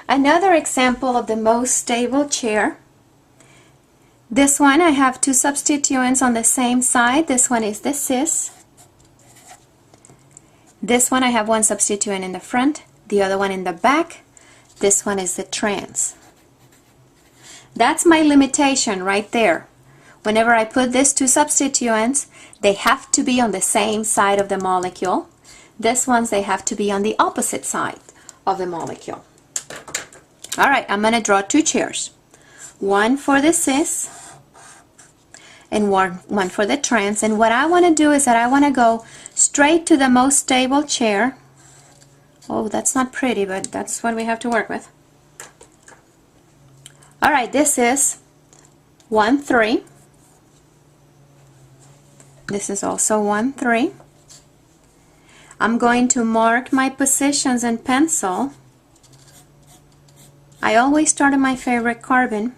Another example of the most stable chair. This one I have two substituents on the same side. This one is the cis. This one I have one substituent in the front, the other one in the back. This one is the trans. That's my limitation right there. Whenever I put these two substituents, they have to be on the same side of the molecule. This ones, they have to be on the opposite side of the molecule. All right, I'm going to draw two chairs. One for the cis and one for the trans. And what I want to do is that I want to go straight to the most stable chair. Oh, that's not pretty, but that's what we have to work with. All right, this is 1, 3. This is also 1, 3. I'm going to mark my positions in pencil. I always start on my favorite carbon.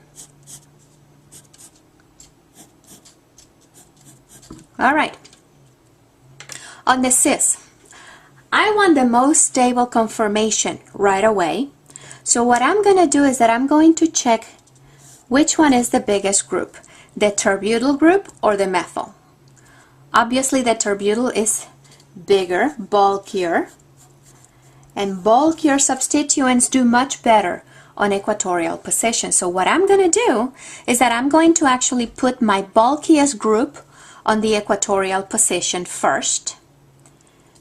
All right. On the cis, I want the most stable conformation right away. So what I'm going to do is that I'm going to check which one is the biggest group, the tertbutyl group or the methyl. Obviously the tertbutyl is bigger, bulkier, and bulkier substituents do much better on equatorial position. So what I'm going to do is that I'm going to actually put my bulkiest group on the equatorial position first.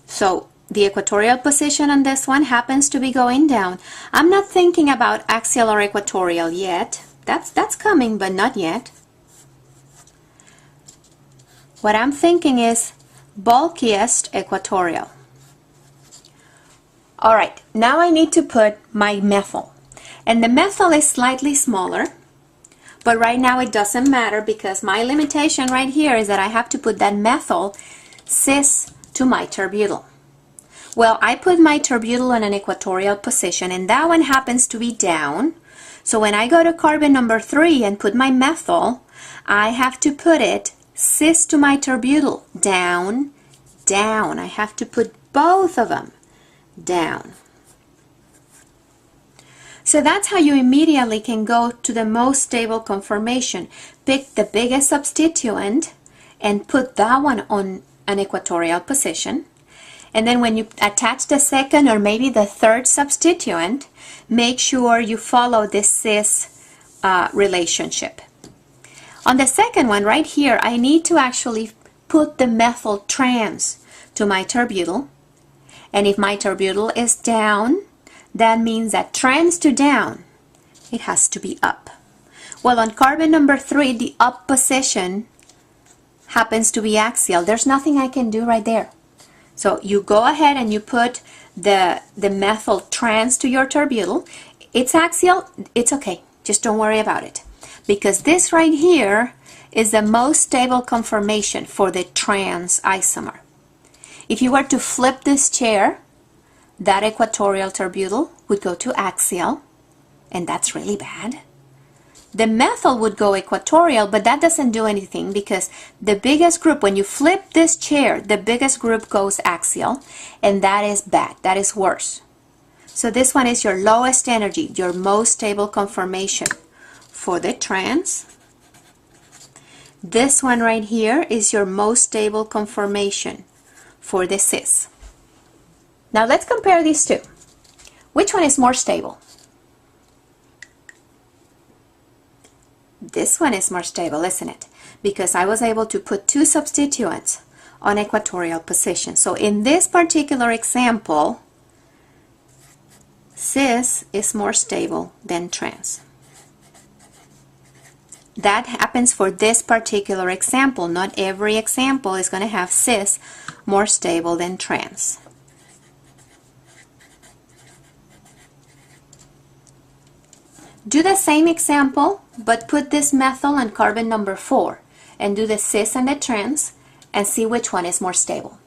So the equatorial position on this one happens to be going down. I'm not thinking about axial or equatorial yet. That's coming, but not yet. What I'm thinking is bulkiest equatorial. All right, now I need to put my methyl. And the methyl is slightly smaller, but right now it doesn't matter because my limitation right here is that I have to put that methyl cis to my tertbutyl. Well, I put my tertbutyl in an equatorial position, and that one happens to be down. So when I go to carbon number 3 and put my methyl, I have to put it cis to my tertbutyl, down, down. I have to put both of them down. So that's how you immediately can go to the most stable conformation. Pick the biggest substituent and put that one on an equatorial position. And then when you attach the second or maybe the third substituent, make sure you follow this cis relationship. On the second one right here, I need to actually put the methyl trans to my tertbutyl. And if my tertbutyl is down, that means that trans to down, it has to be up. Well, on carbon number 3, the up position happens to be axial. There's nothing I can do right there. So you go ahead and you put the methyl trans to your tertbutyl. It's axial, it's okay. Just don't worry about it. Because this right here is the most stable conformation for the trans isomer. If you were to flip this chair, that equatorial tertbutyl would go to axial, and that's really bad. The methyl would go equatorial, but that doesn't do anything because the biggest group, when you flip this chair, the biggest group goes axial, and that is bad, that is worse. So this one is your lowest energy, your most stable conformation for the trans. This one right here is your most stable conformation for the cis. Now let's compare these two. Which one is more stable? This one is more stable, isn't it? Because I was able to put two substituents on equatorial position. So in this particular example, cis is more stable than trans. That happens for this particular example. Not every example is going to have cis more stable than trans. Do the same example, but put this methyl on carbon number 4 and do the cis and the trans and see which one is more stable.